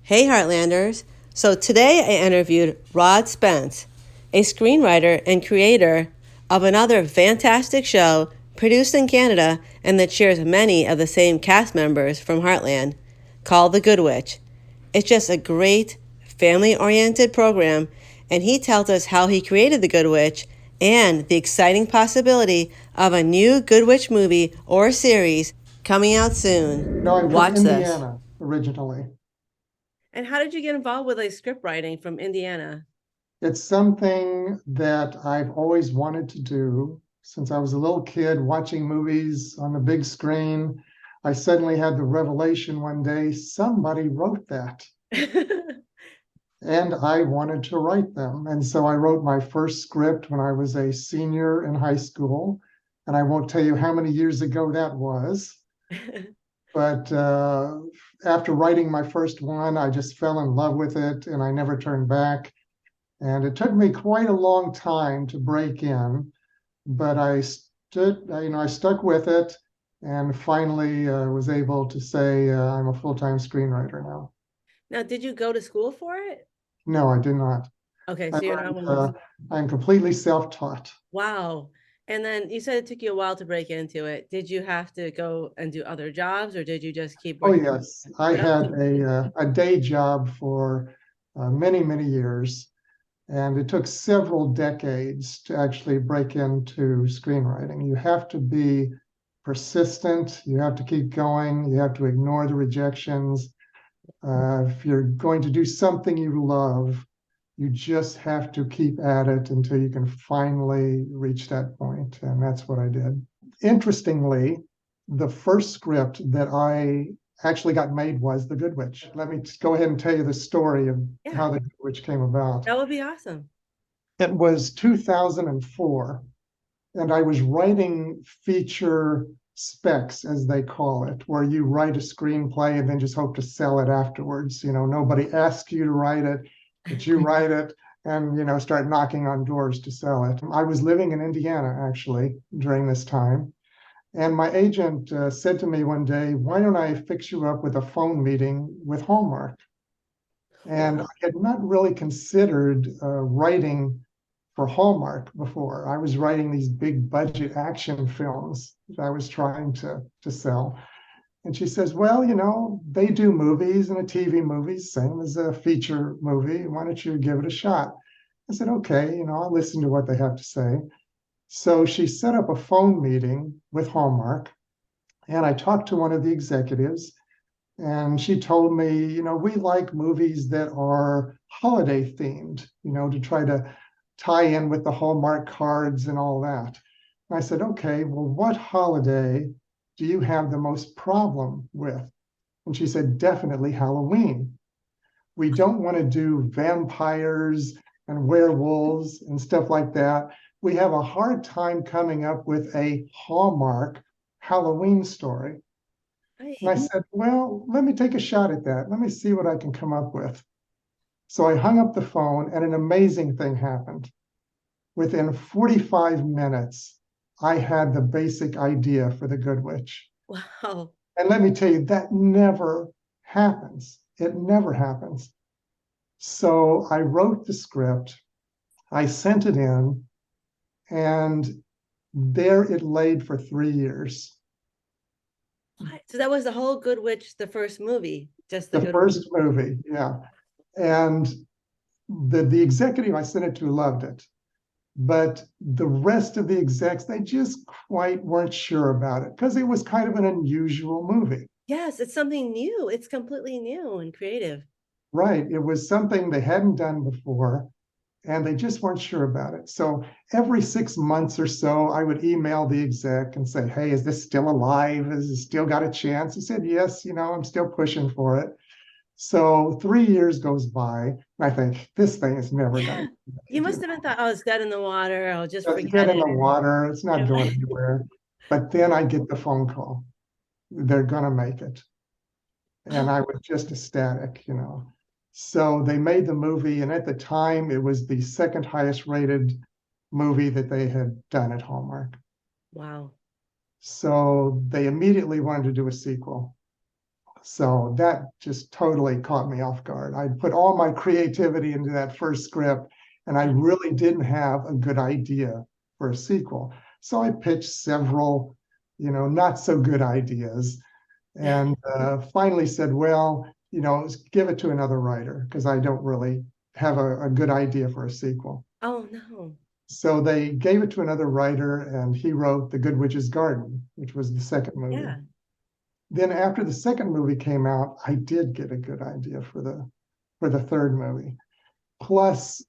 Hey, Heartlanders. So today I interviewed Rod Spence, a screenwriter and creator of another fantastic show produced in Canada and that shares many of the same cast members from Heartland, called The Good Witch. It's just a great family oriented program, and he tells us how he created The Good Witch and the exciting possibility of a new Good Witch movie or series coming out soon. No, I'm from Watch this. Indiana originally. And how did you get involved with like script writing from Indiana? It's something that I've always wanted to do since I was a little kid watching movies on the big screen. I suddenly had the revelation one day somebody wrote that, and I wanted to write them. And so I wrote my first script when I was a senior in high school. And I won't tell you how many years ago that was. But after writing my first one, I just fell in love with it and I never turned back. And it took me quite a long time to break in, but I stuck with it and finally was able to say I'm a full-time screenwriter now. Now, did you go to school for it? No, I did not. Okay, I so you're not learned, one of those. I'm completely self-taught. Wow. And then you said it took you a while to break into it. Did you have to go and do other jobs or did you just keep Oh, working yes. on I had production? a day job for many, many years. And it took several decades to actually break into screenwriting. You have to be persistent, you have to keep going, you have to ignore the rejections. If you're going to do something you love, you just have to keep at it until you can finally reach that point. And that's what I did. Interestingly, the first script that I actually got made was The Good Witch. Let me just go ahead and tell you the story of Yeah, how The Good Witch came about. that would be awesome. It was 2004, and I was writing feature specs, as they call it, where you write a screenplay and then just hope to sell it afterwards. Nobody asks you to write it, but you write it and, start knocking on doors to sell it. I was living in Indiana, actually, during this time. And my agent said to me one day, why don't I fix you up with a phone meeting with Hallmark? And I Wow. had not really considered writing for Hallmark before. I was writing these big budget action films that I was trying to sell. And she says, well, they do movies and a TV movie, same as a feature movie. Why don't you give it a shot? I said, okay, I'll listen to what they have to say. So she set up a phone meeting with Hallmark, and I talked to one of the executives, and she told me, we like movies that are holiday themed, to try to tie in with the Hallmark cards and all that. And I said, okay, well, what holiday do you have the most problem with? And she said, definitely Halloween. We don't want to do vampires and werewolves and stuff like that. We have a hard time coming up with a Hallmark Halloween story. And I Right. said, well, let me take a shot at that. Let me see what I can come up with. So I hung up the phone, and an amazing thing happened. Within 45 minutes, I had the basic idea for The Good Witch. Wow. And let me tell you, that never happens. It never happens. So I wrote the script, I sent it in, and there it laid for 3 years. What? So that was the whole Good Witch, the first movie, just the The Good Witch. first movie, yeah. And the executive I sent it to loved it. But the rest of the execs, they just quite weren't sure about it because it was kind of an unusual movie. Yes, it's something new. It's completely new and creative. Right. It was something they hadn't done before, and they just weren't sure about it. So every 6 months or so, I would email the exec and say, hey, is this still alive? Has it still got a chance? He said, yes, I'm still pushing for it. So 3 years goes by, and I think this thing is never going to You must do. have been thought, oh, it's dead in the water. I'll just It's forget dead in the it. water. It's You not know, going anywhere. But then I get the phone call. They're going to make it. And I was just ecstatic. So they made the movie, and at the time, it was the second highest rated movie that they had done at Hallmark. wow. So they immediately wanted to do a sequel. So that just totally caught me off guard. I put all my creativity into that first script, and I really didn't have a good idea for a sequel. So I pitched several, not so good ideas, and finally said, well, give it to another writer because I don't really have a good idea for a sequel. Oh no. So they gave it to another writer, and he wrote The Good Witch's Garden, which was the second movie. Yeah. Then after the second movie came out, I did get a good idea for the third movie. Plus,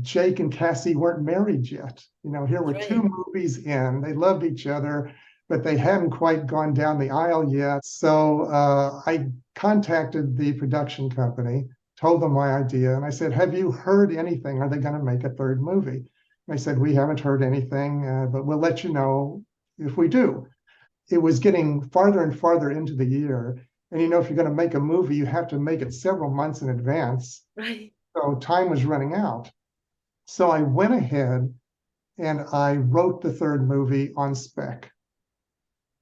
Jake and Cassie weren't married yet. Here were That's two right. movies in. They loved each other, but they hadn't quite gone down the aisle yet. So I contacted the production company, told them my idea, and I said, "Have you heard anything? Are they going to make a third movie?" They said, "We haven't heard anything, but we'll let you know if we do." It was getting farther and farther into the year. And if you're going to make a movie, you have to make it several months in advance. Right. So time was running out. So I went ahead and I wrote the third movie on spec.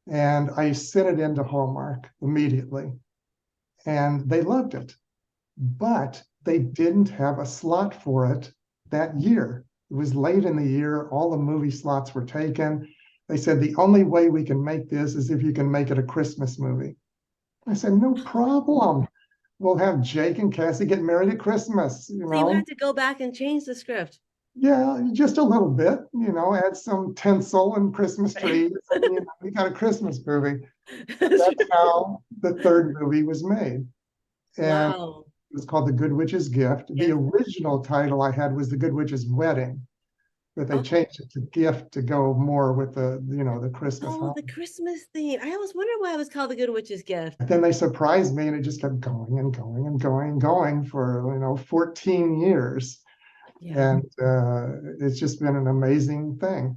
And I sent it into Hallmark immediately. And they loved it. But they didn't have a slot for it that year. It was late in the year. All the movie slots were taken. They said, the only way we can make this is if you can make it a Christmas movie. I said, no problem. We'll have Jake and Cassie get married at Christmas, So you had to go back and change the script. Yeah, just a little bit, add some tinsel and Christmas Right. trees, and we got a Christmas movie. So that's how the third movie was made. And Wow. it was called The Good Witch's Gift. The Yes. original title I had was The Good Witch's Wedding, but they Oh, changed it to Gift to go more with the Christmas oh, holiday. the Christmas theme. I always wondered why it was called the Good Witch's Gift. But then they surprised me, and it just kept going and going and going and going for 14 years. Yeah. And it's just been an amazing thing.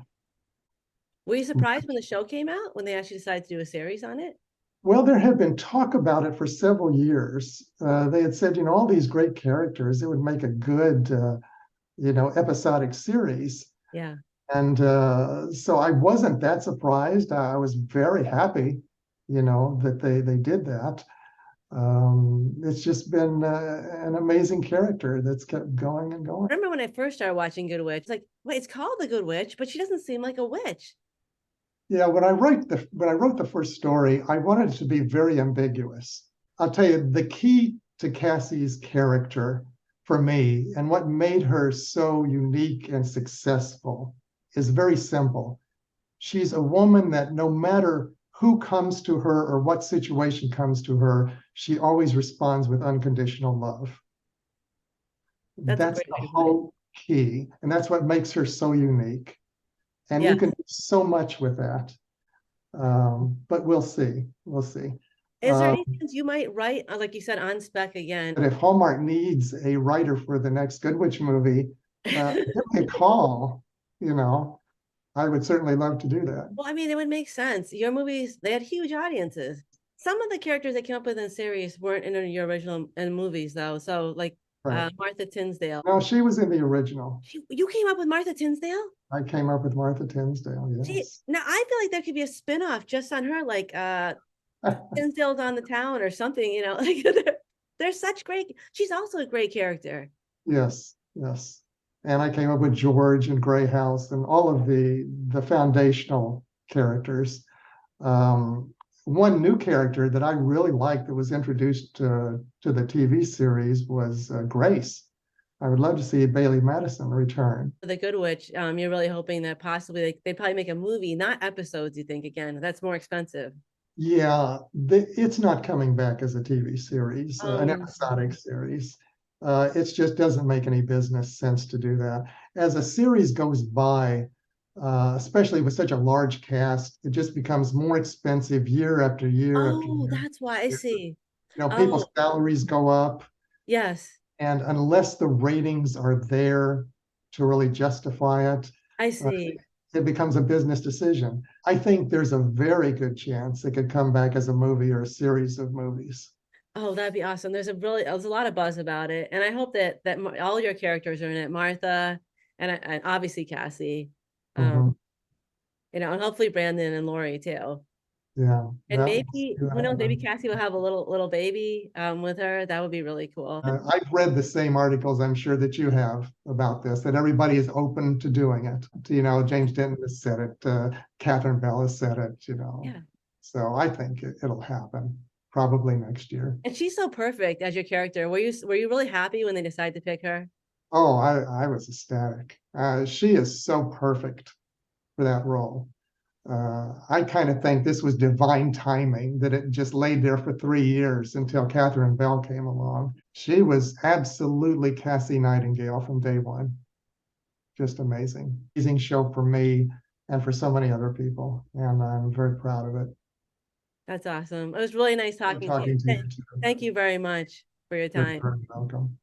Were you surprised when the show came out, when they actually decided to do a series on it? Well, there had been talk about it for several years. They had said, all these great characters, it would make a good, episodic series. Yeah. And so I wasn't that surprised. I was very happy, that they did that. It's just been an amazing character that's kept going and going. I remember when I first started watching Good Witch, it's like, wait, it's called The Good Witch, but she doesn't seem like a witch. Yeah, when I wrote the first story, I wanted it to be very ambiguous. I'll tell you, the key to Cassie's character for me and what made her so unique and successful is very simple. She's a woman that no matter who comes to her or what situation comes to her, she always responds with unconditional love. That's a That's great the way to put it. whole key. And that's what makes her so unique. And Yeah. you can do so much with that. But we'll see. We'll see. Is there anything you might write, like you said, on spec again? But if Hallmark needs a writer for the next Good Witch movie, give me a call. I would certainly love to do that. Well, I mean, it would make sense. Your movies, they had huge audiences. Some of the characters they came up with in series weren't in your original in movies, though. So, like Right. Martha Tinsdale. No, she was in the original. You came up with Martha Tinsdale? I came up with Martha Tinsdale, yes. Now I feel like there could be a spin-off just on her, like Tinsdale's on the Town or something, like they're such great. She's also a great character. Yes, yes. And I came up with George and Grey House and all of the foundational characters. One new character that I really liked that was introduced to the TV series was Grace. I would love to see Bailey Madison return. For The Good Witch, you're really hoping that possibly they probably make a movie, not episodes, you think, again. That's more expensive. Yeah, it's not coming back as a TV series, an episodic series. It just doesn't make any business sense to do that. As a series goes by, especially with such a large cast, it just becomes more expensive year after year after Oh, year. that's why I see. People's Oh, salaries go up, yes, and unless the ratings are there to really justify it, I uh, see. it becomes a business decision. I think there's a very good chance it could come back as a movie or a series of movies. Oh, that'd be awesome. There's a lot of buzz about it, and I hope that all your characters are in it. Martha and obviously Cassie, Mhm. and hopefully Brandon and Lori too. Yeah, And well, maybe, who knows, maybe Cassie will have a little baby with her. That would be really cool. I've read the same articles I'm sure that you have about this, that everybody is open to doing it. You know, James Denton has said it, Catherine Bell has said it, you know. Yeah. So I think it'll happen probably next year. And she's so perfect as your character. Were you really happy when they decided to pick her? Oh, I was ecstatic. She is so perfect for that role. I kind of think this was divine timing, that it just laid there for 3 years until Catherine Bell came along. She was absolutely Cassie Nightingale from day one. Just amazing. Amazing show for me and for so many other people. And I'm very proud of it. That's awesome. It was really nice Good talking to you. talking to you too. Thank you very much for your You're time. very welcome.